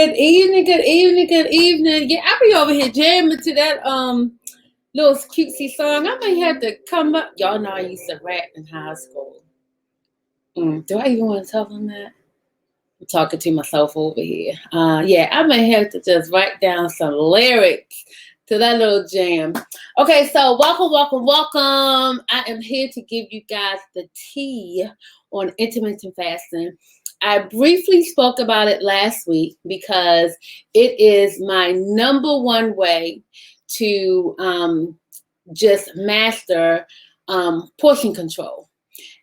Good evening, good evening, good evening. Yeah, I be over here jamming to that little cutesy song. I may have to come up. Y'all know I used to rap in high school. Do I even want to tell them that? I'm talking to myself over here. Yeah, I may have to just write down some lyrics to that little jam. Okay, so welcome, welcome, welcome. I am here to give you guys the tea on intermittent fasting. I briefly spoke about it last week because it is my number one way to just master portion control.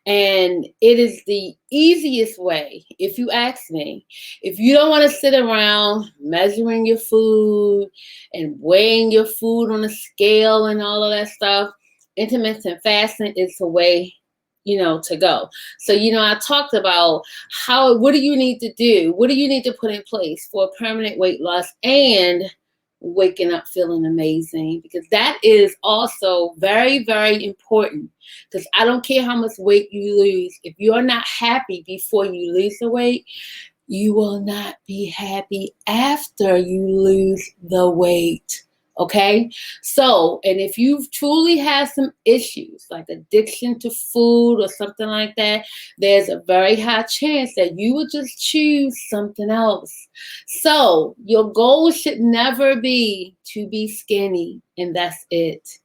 And it is the easiest way, if you ask me. If you don't want to sit around measuring your food and weighing your food on a scale and all of that stuff, intermittent fasting is the way, to go. So, I talked about what do you need to do? What do you need to put in place for permanent weight loss and waking up feeling amazing? Because that is also very, very important. Because I don't care how much weight you lose. If you're not happy before you lose the weight, you will not be happy after you lose the weight. Okay? So, and if you truly have some issues like addiction to food or something like that, there's a very high chance that you will just choose something else. So, your goal should never be to be skinny, and that's it.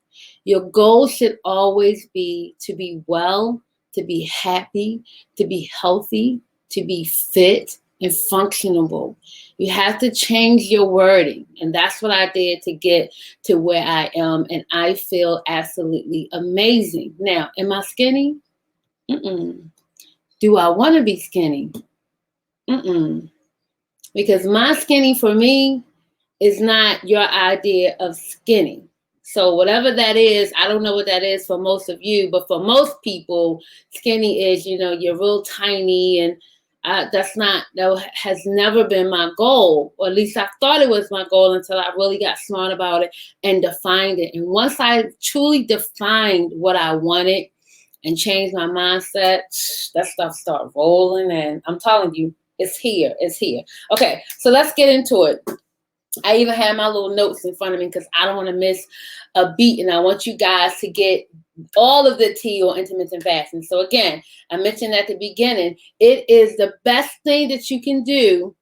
Your goal should always be to be well, to be happy, to be healthy, to be fit and functionable. You have to change your wording. And that's what I did to get to where I am. And I feel absolutely amazing. Now, am I skinny? Mm-mm. Do I want to be skinny? Mm-mm. Because my skinny for me is not your idea of skinny. So whatever that is, I don't know what that is for most of you, but for most people, skinny is, you're real tiny, and that has never been my goal, or at least I thought it was my goal until I really got smart about it and defined it. And once I truly defined what I wanted and changed my mindset, that stuff started rolling, and I'm telling you, it's here. Okay, so let's get into it. I even have my little notes in front of me because I don't want to miss a beat, and I want you guys to get all of the tea on intermittent fasting. So again, I mentioned at the beginning, it is the best thing that you can do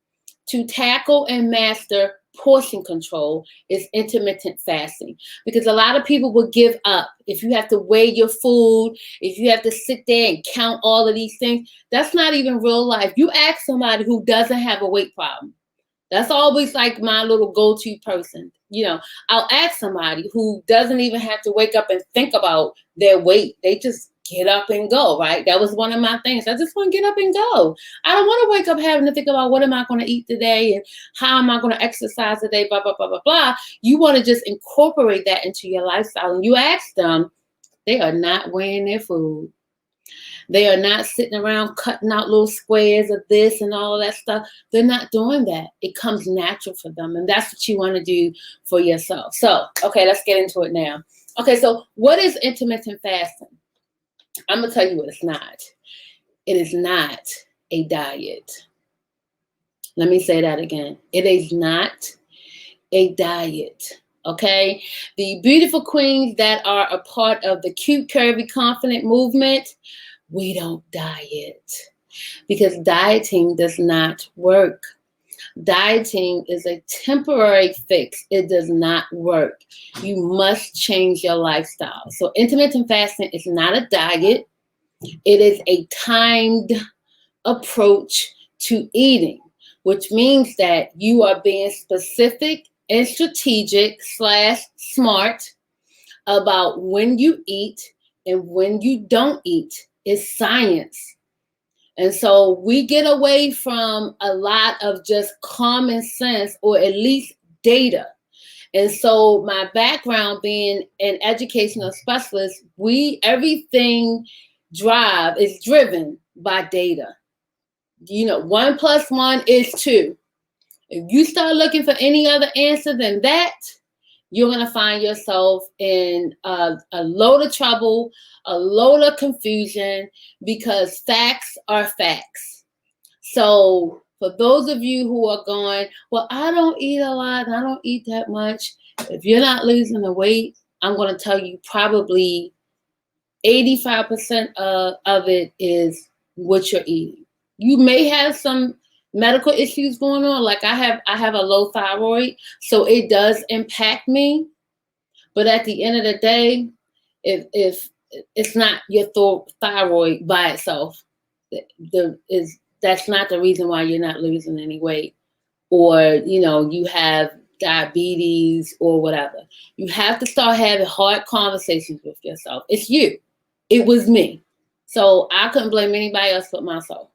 to tackle and master portion control is intermittent fasting, because a lot of people will give up if you have to weigh your food, if you have to sit there and count all of these things. That's not even real life. You ask somebody who doesn't have a weight problem. That's always like my little go-to person. I'll ask somebody who doesn't even have to wake up and think about their weight. They just get up and go, right? That was one of my things. I just want to get up and go. I don't want to wake up having to think about what am I going to eat today and how am I going to exercise today, blah, blah, blah, blah, blah. You want to just incorporate that into your lifestyle. And you ask them, they are not weighing their food. They are not sitting around cutting out little squares of this and all of that stuff. They're not doing that. It comes natural for them. And that's what you want to do for yourself. So, okay, let's get into it now. Okay, so what is intermittent fasting? I'm going to tell you what it's not. It is not a diet. Let me say that again. It is not a diet. Okay? The beautiful queens that are a part of the cute, curvy, confident movement, we don't diet, because dieting does not work. Dieting is a temporary fix. It does not work. You must change your lifestyle. So intermittent fasting is not a diet. It is a timed approach to eating, which means that you are being specific and strategic / smart about when you eat and when you don't eat. Is science. And so we get away from a lot of just common sense, or at least data. And so my background being an educational specialist, everything is driven by data. 1 + 1 is 2. If you start looking for any other answer than that, you're going to find yourself in a load of trouble, a load of confusion, because facts are facts. So For those of you who are going, well, I don't eat a lot, I don't eat that much. If you're not losing the weight, I'm going to tell you probably 85% of it is what you're eating. You may have some medical issues going on. Like I have a low thyroid, so it does impact me. But at the end of the day, if it's not your thyroid by itself, that's not the reason why you're not losing any weight, or you have diabetes or whatever. You have to start having hard conversations with yourself. It's you. It was me. So I couldn't blame anybody else but myself.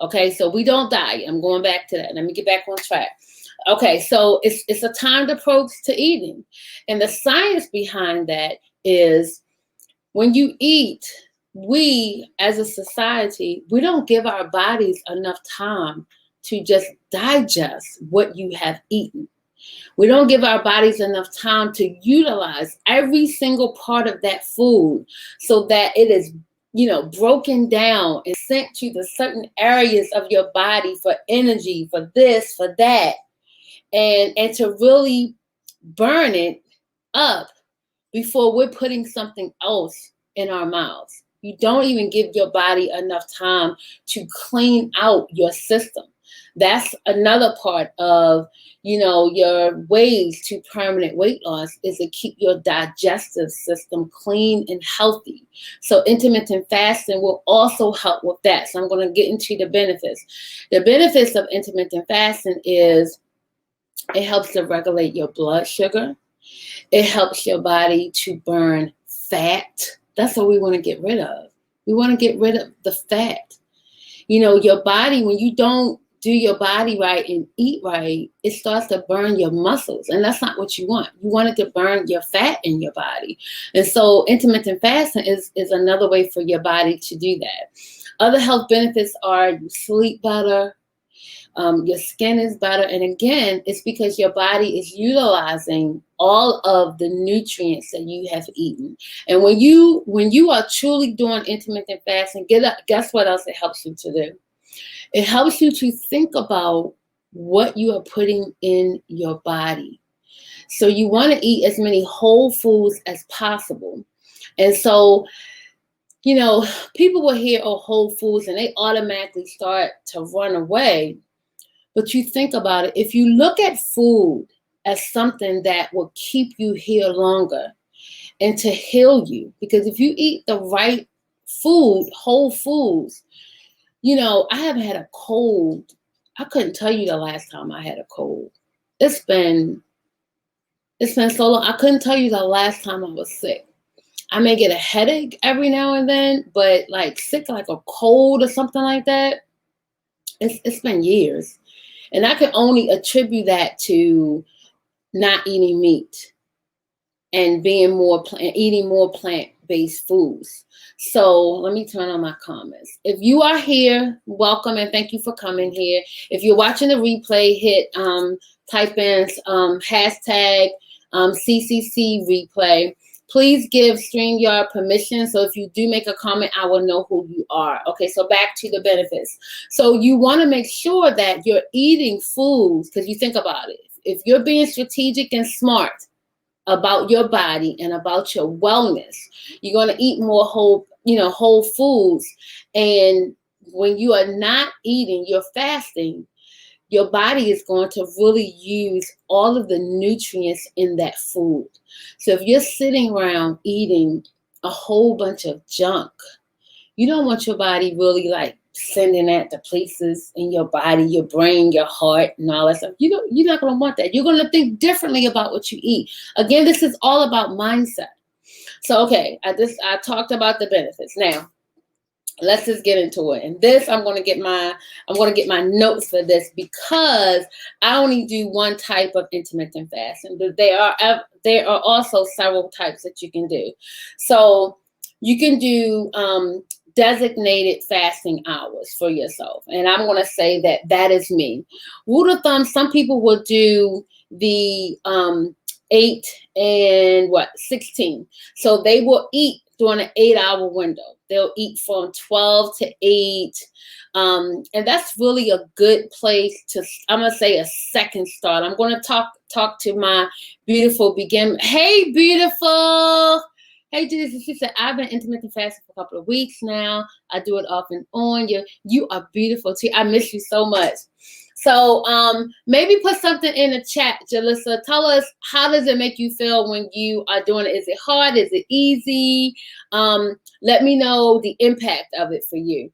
Okay, so we don't diet. I'm going back to that. Let me get back on track. Okay, so it's a timed approach to eating. And the science behind that is when you eat, we as a society, we don't give our bodies enough time to just digest what you have eaten. We don't give our bodies enough time to utilize every single part of that food so that it is, broken down and sent to the certain areas of your body for energy, for this, for that, and to really burn it up before we're putting something else in our mouths. You don't even give your body enough time to clean out your system. That's another part of, your ways to permanent weight loss is to keep your digestive system clean and healthy. So intermittent fasting will also help with that. So I'm going to get into the benefits. The benefits of intermittent fasting is it helps to regulate your blood sugar. It helps your body to burn fat. That's what we want to get rid of. We want to get rid of the fat. Your body, when you don't do your body right and eat right, it starts to burn your muscles. And that's not what you want. You want it to burn your fat in your body. And so intermittent fasting is another way for your body to do that. Other health benefits are you sleep better. Your skin is better. And again, it's because your body is utilizing all of the nutrients that you have eaten. And when you are truly doing intermittent fasting, guess what else it helps you to do? It helps you to think about what you are putting in your body. So you want to eat as many whole foods as possible. And so, people will hear, whole foods, and they automatically start to run away. But you think about it, if you look at food as something that will keep you here longer and to heal you, because if you eat the right food, whole foods, I haven't had a cold. I couldn't tell you the last time I had a cold. It's been so long. I couldn't tell you the last time I was sick. I may get a headache every now and then, but like sick, like a cold or something like that, it's been years. And I can only attribute that to not eating meat and eating more plant-based foods. So let me turn on my comments. If you are here, welcome and thank you for coming here. If you're watching the replay, type in hashtag CCC replay. Please give StreamYard permission. So if you do make a comment, I will know who you are. Okay, so back to the benefits. So you want to make sure that you're eating foods, because you think about it. If you're being strategic and smart about your body and about your wellness, you're going to eat more whole foods. And when you are not eating, you're fasting, your body is going to really use all of the nutrients in that food. So if you're sitting around eating a whole bunch of junk, you don't want your body really like sending that to places in your body, your brain, your heart, and all that stuff. You're not going to want that. You're going to think differently about what you eat. Again, this is all about mindset. So, okay, I talked about the benefits. Now, let's just get into it. And this, I'm going to get my notes for this, because I only do one type of intermittent fasting, but there are also several types that you can do. So you can do designated fasting hours for yourself. And I'm going to say that is me. Rule of thumb, some people will do the 8 and 16. So they will eat during an 8-hour window. They'll eat from 12 to 8. And that's really a good place to, I'm going to say, a second start. I'm going to talk to my beautiful beginner. Hey, beautiful. Hey, Jesus. She said, I've been intermittent fasting for a couple of weeks now. I do it off and on. You are beautiful too. I miss you so much. So maybe put something in the chat, Jalissa. Tell us, how does it make you feel when you are doing it? Is it hard? Is it easy? Let me know the impact of it for you.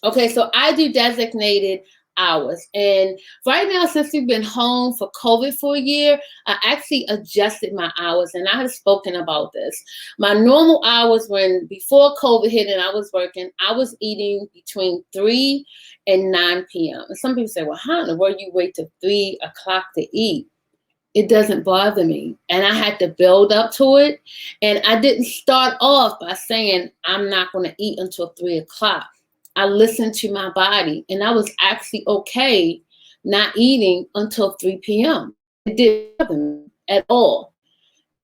Okay, so I do designated hours. And right now, since we've been home for COVID for a year, I actually adjusted my hours, and I have spoken about this. My normal hours, when before COVID hit and I was working, I was eating between 3 and 9 p.m. And some people say, well, how in the world you wait till 3 o'clock to eat? It doesn't bother me. And I had to build up to it. And I didn't start off by saying, I'm not going to eat until 3 o'clock. I listened to my body, and I was actually okay not eating until 3 p.m. It didn't bother me at all.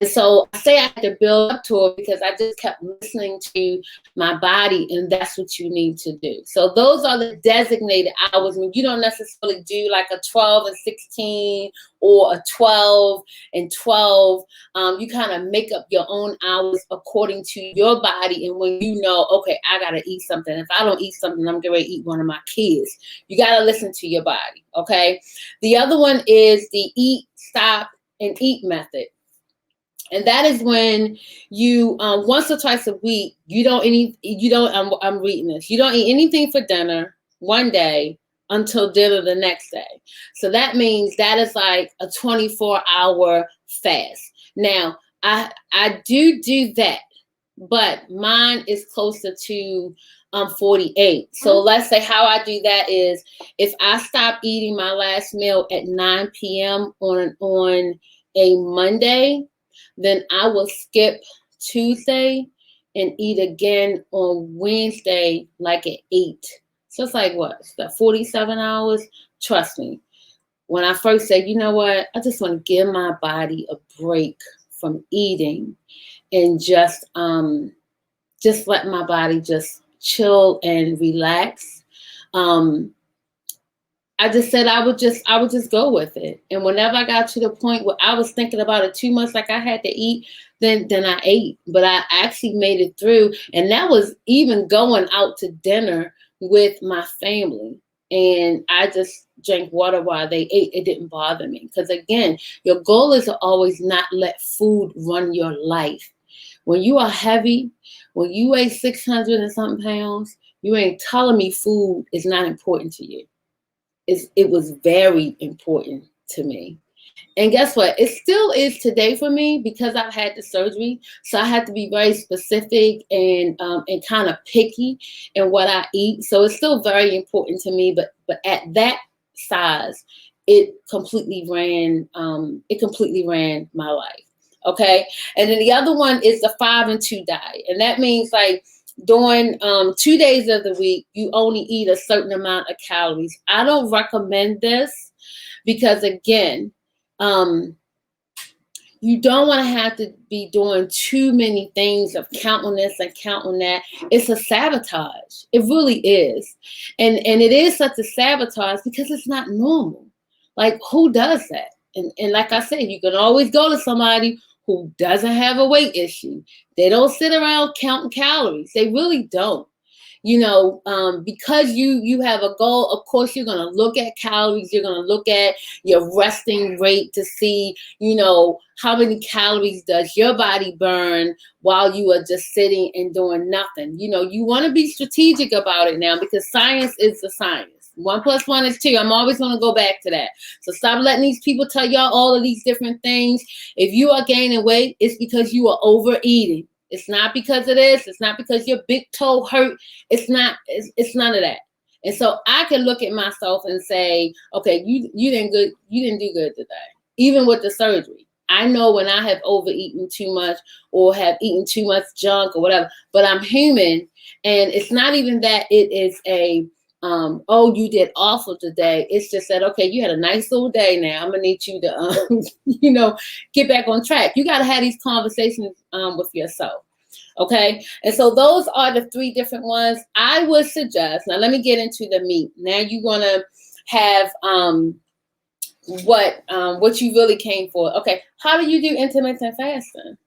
And so I say I had to build up to it because I just kept listening to my body, and that's what you need to do. So those are the designated hours. I mean, you don't necessarily do like a 12 and 16 or a 12 and 12. You kind of make up your own hours according to your body, and when you know, okay, I got to eat something. If I don't eat something, I'm going to eat one of my kids. You got to listen to your body, okay? The other one is the eat, stop, and eat method. And that is when you once or twice a week, I'm reading this. You don't eat anything for dinner one day until dinner the next day. So that means that is like a 24-hour fast. Now, I do that, but mine is closer to 48. So let's say how I do that is, if I stop eating my last meal at 9 p.m. on a Monday, then I will skip Tuesday and eat again on Wednesday, like at 8. So it's like, what? It's the 47 hours? Trust me. When I first said, you know what? I just want to give my body a break from eating and just let my body just chill and relax. I just said I would just go with it. And whenever I got to the point where I was thinking about it too much, like I had to eat, then I ate. But I actually made it through. And that was even going out to dinner with my family. And I just drank water while they ate. It didn't bother me. Because again, your goal is to always not let food run your life. When you are heavy, when you weigh 600 and something pounds, you ain't telling me food is not important to you. It was very important to me. And guess what? It still is today for me, because I've had the surgery. So I had to be very specific and kind of picky in what I eat. So it's still very important to me. But at that size, it completely ran my life. Okay. And then the other one is the 5 and 2 diet. And that means like, during 2 days of the week, you only eat a certain amount of calories. I don't recommend this because, again, you don't want to have to be doing too many things of counting this and counting that. It's a sabotage. It really is. And it is such a sabotage because it's not normal. Like, who does that? And like I said, you can always go to somebody who doesn't have a weight issue. They don't sit around counting calories. They really don't. You know, because you have a goal, of course, you're going to look at calories. You're going to look at your resting rate to see, you know, how many calories does your body burn while you are just sitting and doing nothing. You know, you want to be strategic about it now, because science is the science. 1 + 1 is 2. I'm always going to go back to that. So stop letting these people tell y'all all of these different things. If you are gaining weight, it's because you are overeating. It's not because of this. It's not because your big toe hurt. It's not. It's none of that. And so I can look at myself and say, okay, you didn't do good today, even with the surgery. I know when I have overeaten too much or have eaten too much junk or whatever, but I'm human, and it's not even that it is a oh, you did awful today. It's just that, okay, you had a nice little day now. I'm going to need you to, you know, get back on track. You got to have these conversations with yourself. Okay. And so those are the 3 different ones I would suggest. Now let me get into the meat. Now you're going to have what you really came for. Okay. How do you do intermittent fasting?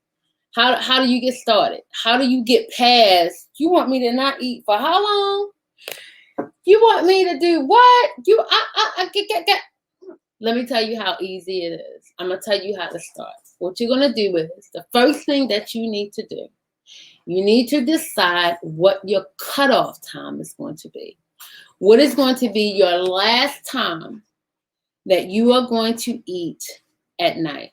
How do you get started? How do you get past? You want me to not eat for how long? You want me to do what? Get. Let me tell you how easy it is. I'm going to tell you how to start. What you're going to do is the first thing that you need to do, you need to decide what your cutoff time is going to be. What is going to be your last time that you are going to eat at night?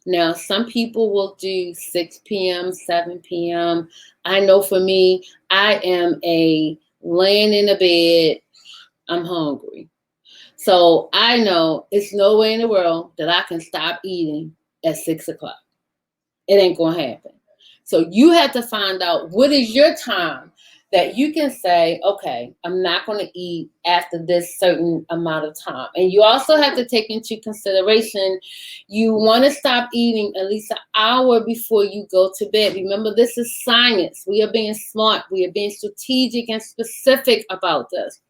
Now, some people will do 6 p.m., 7 p.m. I know for me, I am a laying in a bed, I'm hungry. So I know it's no way in the world that I can stop eating at 6 o'clock. It ain't going to happen. So you have to find out what is your time that you can say, okay, I'm not going to eat after this certain amount of time. And you also have to take into consideration, you want to stop eating at least an hour before you go to bed. Remember, this is science. We are being smart. We are being strategic and specific about this.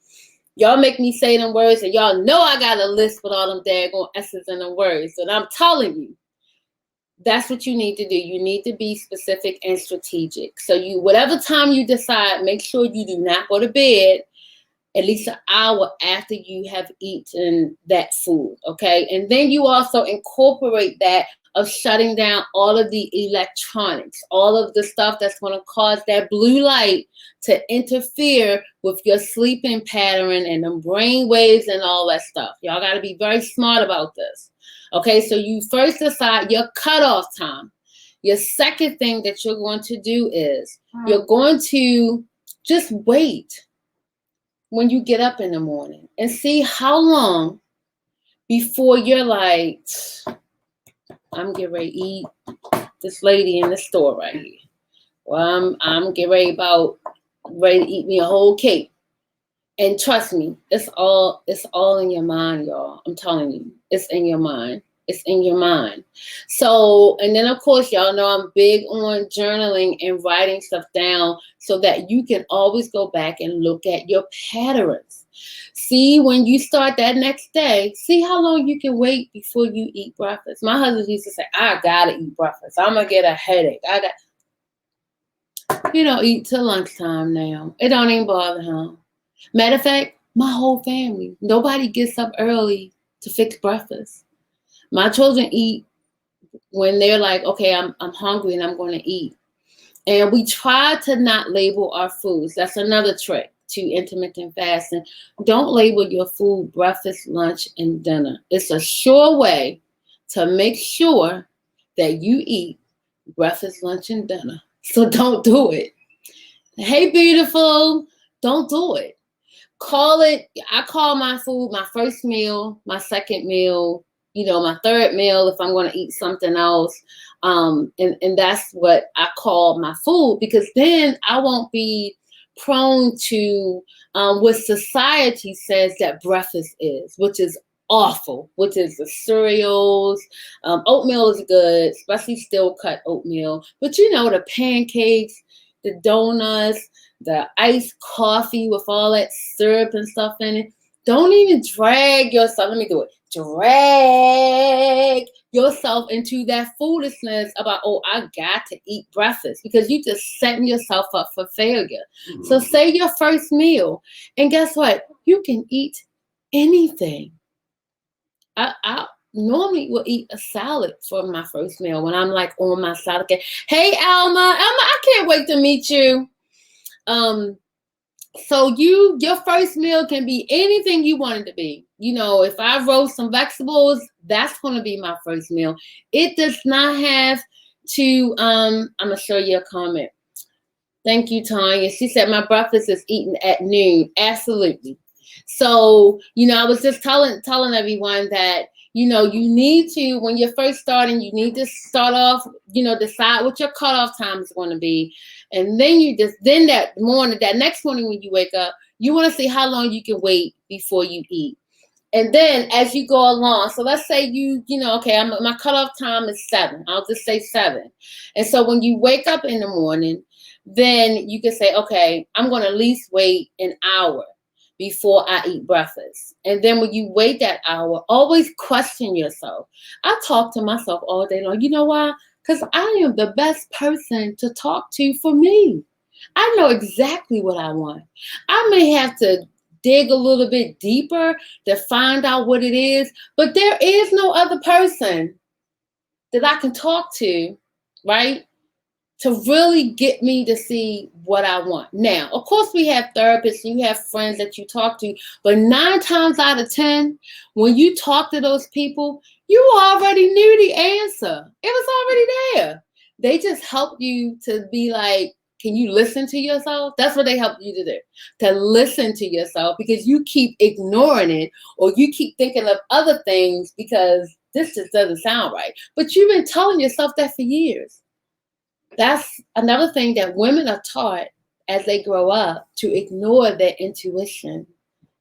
Y'all make me say them words, and y'all know I got a list with all them daggone S's and them words. And I'm telling you, that's what you need to do. You need to be specific and strategic. So you, whatever time you decide, make sure you do not go to bed at least an hour after you have eaten that food, okay? And then you also incorporate that of shutting down all of the electronics, all of the stuff that's going to cause that blue light to interfere with your sleeping pattern and the brain waves and all that stuff. Y'all got to be very smart about this. Okay, so you first decide your cutoff time. Your second thing that you're going to do is you're going to just wait when you get up in the morning and see how long before you're like, I'm getting ready to eat this lady in the store right here. Well, I'm getting ready to eat me a whole cake. And trust me, it's all in your mind, y'all. I'm telling you, it's in your mind. It's in your mind. So, and then of course, y'all know I'm big on journaling and writing stuff down so that you can always go back and look at your patterns. See, when you start that next day, see how long you can wait before you eat breakfast. My husband used to say, I gotta eat breakfast. I'm gonna get a headache. You don't eat till lunchtime now. It don't even bother him. Matter of fact, my whole family, nobody gets up early to fix breakfast. My children eat when they're like, okay, I'm hungry and I'm going to eat. And we try to not label our foods. That's another trick to intermittent fasting. Don't label your food breakfast, lunch, and dinner. It's a sure way to make sure that you eat breakfast, lunch, and dinner. So don't do it. Hey, beautiful, don't do it. I call my food my first meal, my second meal, my third meal if I'm going to eat something else. And that's what I call my food, because then I won't be prone to what society says that breakfast is, which is awful, which is the cereals. Oatmeal is good, especially still cut oatmeal. But the pancakes, the donuts, the iced coffee with all that syrup and stuff in it. Don't even drag yourself. Let me do it. Drag yourself into that foolishness about, oh, I got to eat breakfast, because you just setting yourself up for failure. Mm-hmm. So say your first meal, and guess what? You can eat anything. I normally will eat a salad for my first meal when I'm like on my salad. Okay. Hey, Alma, I can't wait to meet you. So your first meal can be anything you want it to be. If I roast some vegetables, that's going to be my first meal. It does not have to, I'm going to show you a comment. Thank you, Tanya. She said, my breakfast is eaten at noon. Absolutely. So, I was just telling everyone that, you need to, when you're first starting, you need to start off, decide what your cutoff time is going to be. And then that next morning when you wake up, you want to see how long you can wait before you eat. And then as you go along, so let's say okay, my cutoff time is 7. I'll just say 7. And so when you wake up in the morning, then you can say, okay, I'm going to at least wait an hour before I eat breakfast. And then when you wait that hour, always question yourself. I talk to myself all day long. You know why? Because I am the best person to talk to for me. I know exactly what I want. I may have to dig a little bit deeper to find out what it is, but there is no other person that I can talk to, right? To really get me to see what I want. Now, of course, we have therapists and you have friends that you talk to, but 9 times out of 10, when you talk to those people, you already knew the answer. It was already there. They just help you to be like, can you listen to yourself? That's what they help you to do, to listen to yourself, because you keep ignoring it or you keep thinking of other things because this just doesn't sound right. But you've been telling yourself that for years. That's another thing that women are taught as they grow up, to ignore their intuition.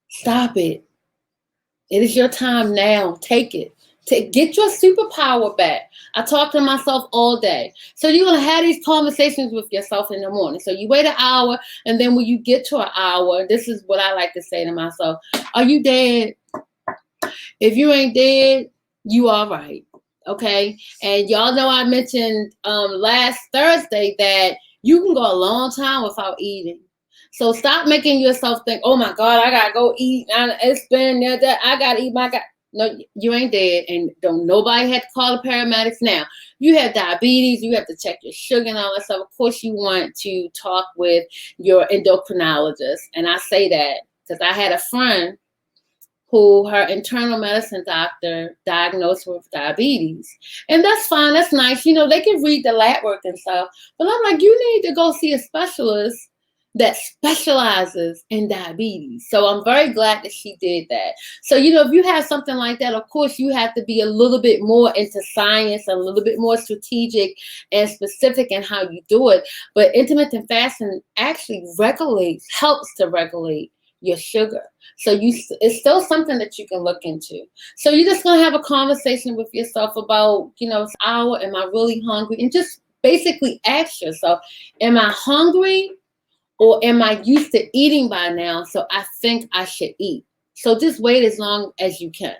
Stop it. It is your time now. Take it. Get your superpower back. I talk to myself all day. So you're going to have these conversations with yourself in the morning. So you wait an hour, and then when you get to an hour, this is what I like to say to myself. Are you dead? If you ain't dead, you all right. Okay. And y'all know I mentioned last Thursday that you can go a long time without eating. So stop making yourself think, oh my God, I gotta go eat. It's been there, that I gotta eat my God. No, you ain't dead, and don't nobody have to call the paramedics now. You have diabetes, you have to check your sugar and all that stuff. Of course, you want to talk with your endocrinologist. And I say that because I had a friend who her internal medicine doctor diagnosed with diabetes. And that's fine, that's nice. You know, they can read the lab work and stuff. But I'm like, you need to go see a specialist that specializes in diabetes. So I'm very glad that she did that. So, you know, if you have something like that, of course, you have to be a little bit more into science, a little bit more strategic and specific in how you do it. But intermittent fasting actually helps to regulate your sugar. So it's still something that you can look into. So you're just going to have a conversation with yourself about, you know, this hour, am I really hungry? And just basically ask yourself, am I hungry, or am I used to eating by now, so I think I should eat? So just wait as long as you can.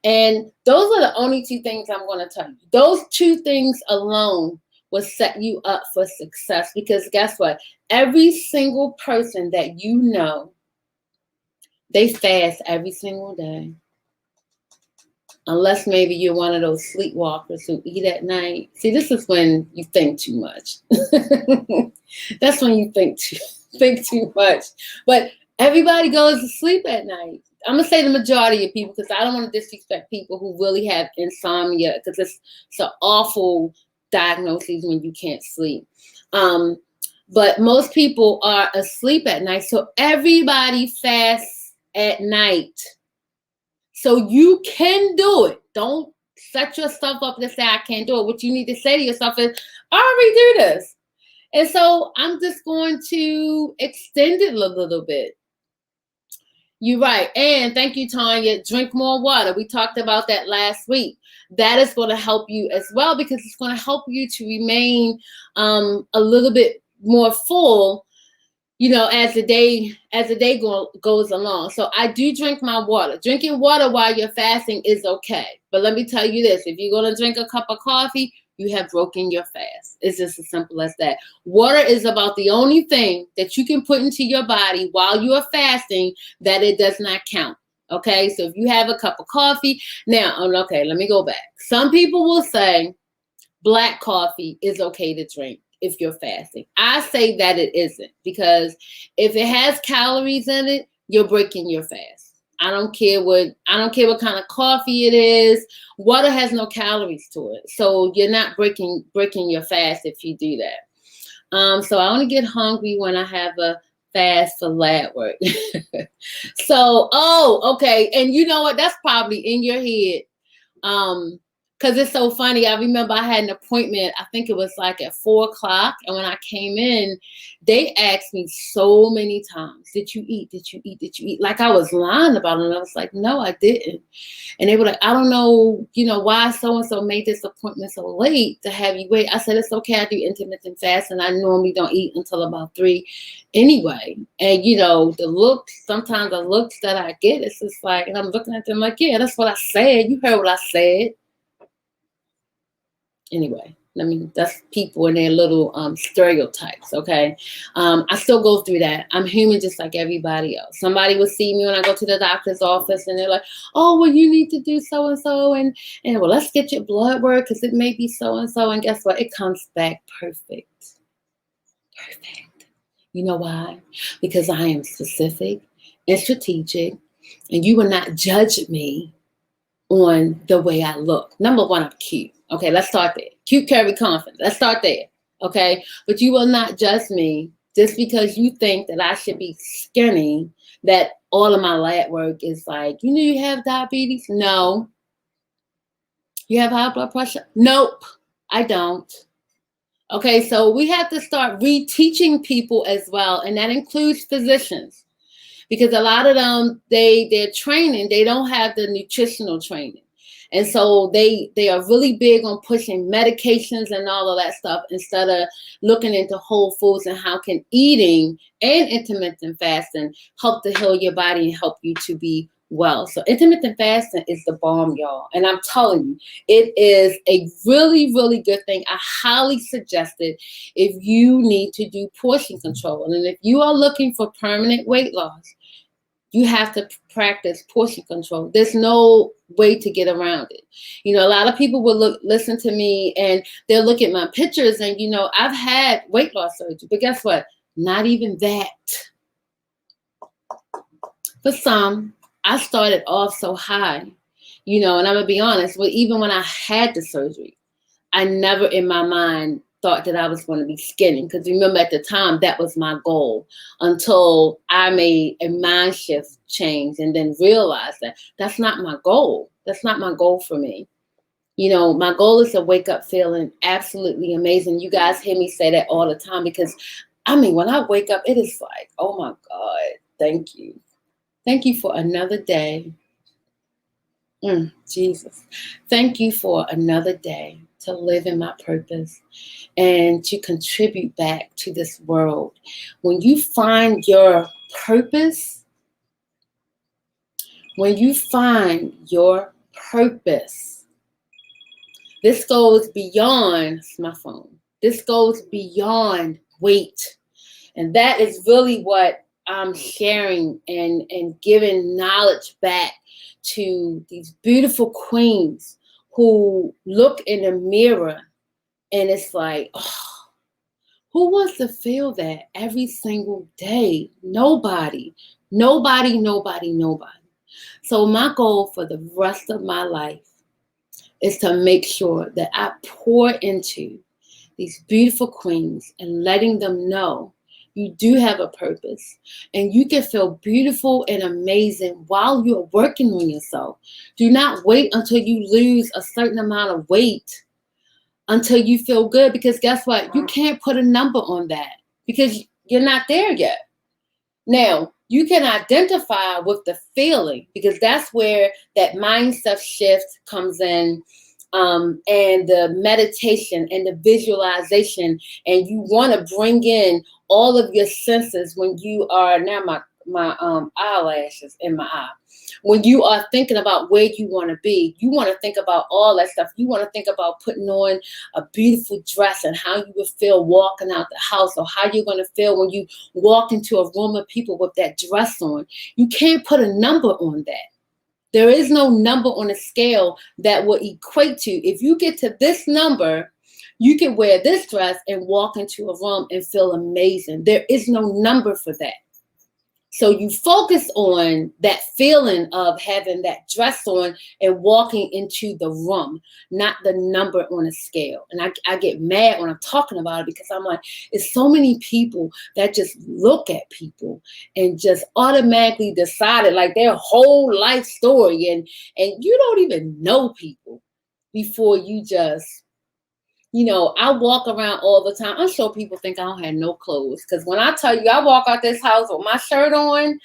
And those are the only 2 things I'm going to tell you. Those 2 things alone will set you up for success, because guess what? Every single person that you know, they fast every single day. Unless maybe you're one of those sleepwalkers who eat at night. See, this is when you think too much. That's when you think too much. But everybody goes to sleep at night. I'm going to say the majority of people, because I don't want to disrespect people who really have insomnia, because it's an awful diagnosis when you can't sleep. But most people are asleep at night. So everybody fasts at night. So you can do it. Don't set yourself up to say, I can't do it. What you need to say to yourself is, I already do this. And so I'm just going to extend it a little bit. You're right. And thank you, Tanya. Drink more water. We talked about that last week. That is going to help you as well, because it's going to help you to remain a little bit more full, you know, as the day goes along. So I do drink my water. Drinking water while you're fasting is okay. But let me tell you this, if you're going to drink a cup of coffee, you have broken your fast. It's just as simple as that. Water is about the only thing that you can put into your body while you are fasting that it does not count. Okay, so if you have a cup of coffee, now, okay, let me go back. Some people will say black coffee is okay to drink if you're fasting. I say that it isn't, because if it has calories in it, you're breaking your fast. I don't care what kind of coffee it is. Water has no calories to it. So you're not breaking your fast if you do that. So I only get hungry when I have a fast for lab work. So, okay. And you know what? That's probably in your head. Because it's so funny. I remember I had an appointment, I think it was like at 4 o'clock. And when I came in, they asked me so many times, did you eat? Did you eat? Did you eat? Like I was lying about it. And I was like, no, I didn't. And they were like, I don't know, why so-and-so made this appointment so late to have you wait. I said, it's okay. I do intermittent fast and I normally don't eat until about 3 anyway. And, sometimes the looks that I get, it's just like, and I'm looking at them like, yeah, that's what I said. You heard what I said. Anyway, that's people and their little stereotypes, okay? I still go through that. I'm human just like everybody else. Somebody will see me when I go to the doctor's office and they're like, oh, well, you need to do so-and-so. And well, let's get your blood work because it may be so-and-so. And guess what? It comes back perfect. Perfect. You know why? Because I am specific and strategic, and you will not judge me on the way I look. Number one, I'm cute. Okay, let's start there. Cute, carry confidence. Let's start there. Okay, but you will not judge me just because you think that I should be skinny, that all of my lab work is like, you have diabetes? No. You have high blood pressure? Nope, I don't. Okay, so we have to start reteaching people as well, and that includes physicians. Because a lot of them, their training, they don't have the nutritional training. And so they are really big on pushing medications and all of that stuff instead of looking into whole foods and how can eating and intermittent fasting help to heal your body and help you to be well. So intermittent fasting is the bomb, y'all. And I'm telling you, it is a really, really good thing. I highly suggest it if you need to do portion control. And if you are looking for permanent weight loss, you have to practice portion control. There's no way to get around it. A lot of people will listen to me and they'll look at my pictures and, I've had weight loss surgery, but guess what? Not even that. For some, I started off so high, and I'm gonna be honest, even when I had the surgery, I never in my mind thought that I was going to be skinny, because remember at the time that was my goal, until I made a mind shift change and then realized that that's not my goal. That's not my goal for me. My goal is to wake up feeling absolutely amazing. You guys hear me say that all the time, because when I wake up, it is like, oh my God, thank you. Thank you for another day. Jesus. Thank you for another day to live in my purpose and to contribute back to this world. When you find your purpose, this goes beyond my phone. This goes beyond weight. And that is really what I'm sharing and giving knowledge back to these beautiful queens who look in the mirror and it's like, oh, who wants to feel that every single day? Nobody. So my goal for the rest of my life is to make sure that I pour into these beautiful queens and letting them know you do have a purpose and you can feel beautiful and amazing while you're working on yourself. Do not wait until you lose a certain amount of weight until you feel good, because guess what? You can't put a number on that because you're not there yet. Now, you can identify with the feeling, because that's where that mindset shift comes in. And the meditation and the visualization, and you want to bring in all of your senses when you are, now my eyelashes in my eye, when you are thinking about where you want to be, you want to think about all that stuff. You want to think about putting on a beautiful dress and how you would feel walking out the house, or how you're going to feel when you walk into a room of people with that dress on. You can't put a number on that. There is no number on a scale that will equate to, if you get to this number, you can wear this dress and walk into a room and feel amazing. There is no number for that. So you focus on that feeling of having that dress on and walking into the room, not the number on a scale. And I get mad when I'm talking about it, because I'm like, it's so many people that just look at people and just automatically decide it like their whole life story. And you don't even know people. before you just, I walk around all the time. I'm sure people think I don't have no clothes. Because when I tell you I walk out this house with my shirt on,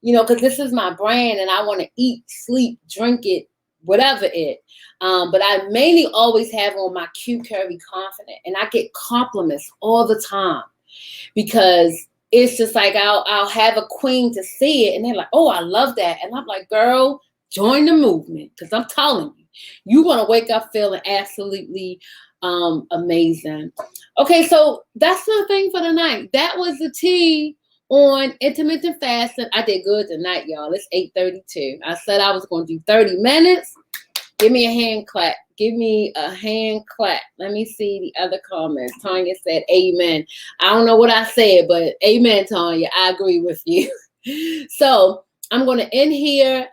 because this is my brand and I want to eat, sleep, drink it, whatever it. But I mainly always have on my Q Curvy Confident. And I get compliments all the time because it's just like I'll have a queen to see it and they're like, oh, I love that. And I'm like, girl, join the movement, because I'm telling you, you want to wake up feeling absolutely amazing. Okay, so that's my thing for the night. That was the tea on intermittent fasting. I did good tonight, y'all. It's 8:32. I said I was going to do 30 minutes. Give me a hand clap. Give me a hand clap. Let me see the other comments. Tanya said, amen. I don't know what I said, but amen, Tanya. I agree with you. So I'm going to end here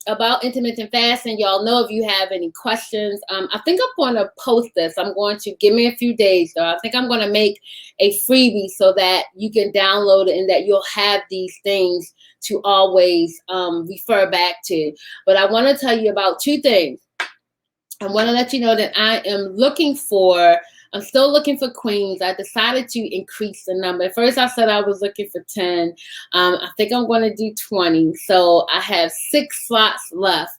about intermittent fasting. Y'all know if you have any questions. I think I'm going to post this. I'm going to give me a few days, though. I think I'm going to make a freebie so that you can download it and that you'll have these things to always refer back to. But I want to tell you about two things. I want to let you know that I'm still looking for queens. I decided to increase the number. At first I said I was looking for 10. I think I'm going to do 20. So I have 6 slots left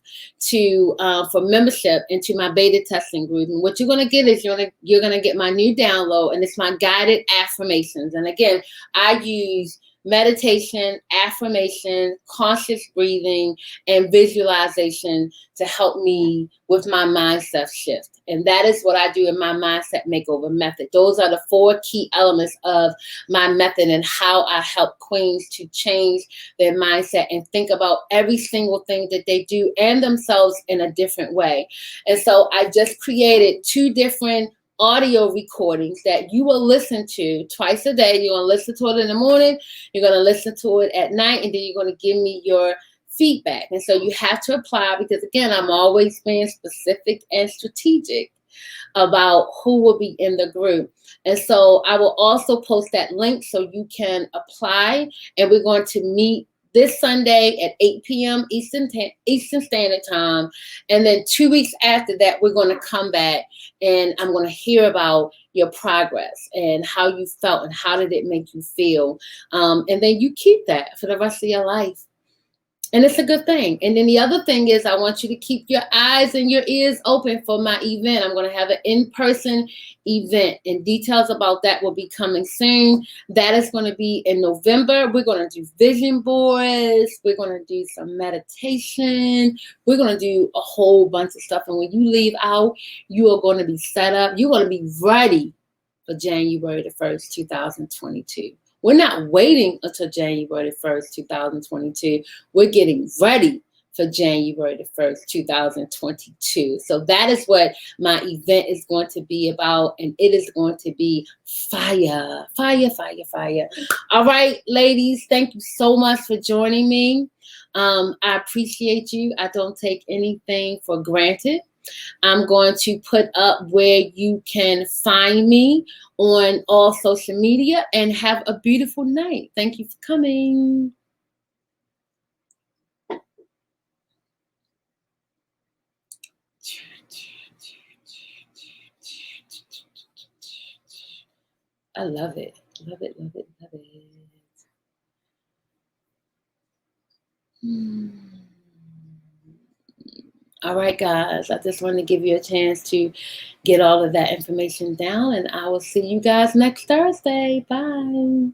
for membership into my beta testing group. And what you're going to get is you're going to get my new download, and it's my guided affirmations. And again, I use meditation, affirmation, conscious breathing, and visualization to help me with my mindset shift. And that is what I do in my mindset makeover method. Those are the 4 key elements of my method and how I help queens to change their mindset and think about every single thing that they do and themselves in a different way. And so I just created 2 different audio recordings that you will listen to twice a day. You're going to listen to it in the morning, you're going to listen to it at night, and then you're going to give me your feedback. And so you have to apply, because again, I'm always being specific and strategic about who will be in the group. And so I will also post that link so you can apply, and we're going to meet this Sunday at 8 p.m. Eastern Standard Time. And then 2 weeks after that, we're going to come back and I'm going to hear about your progress and how you felt and how did it make you feel. And then you keep that for the rest of your life. And it's a good thing. And then the other thing is I want you to keep your eyes and your ears open for my event. I'm going to have an in-person event, and details about that will be coming soon. That is going to be in November. We're going to do vision boards. We're going to do some meditation. We're going to do a whole bunch of stuff. And when you leave out, you are going to be set up. You're going to be ready for January the 1st, 2022. We're not waiting until January the 1st, 2022. We're getting ready for January the 1st, 2022. So that is what my event is going to be about. And it is going to be fire, fire, fire, fire. All right, ladies, thank you so much for joining me. I appreciate you. I don't take anything for granted. I'm going to put up where you can find me on all social media, and have a beautiful night. Thank you for coming. I love it. Love it, love it, love it. All right, guys. I just wanted to give you a chance to get all of that information down, and I will see you guys next Thursday. Bye.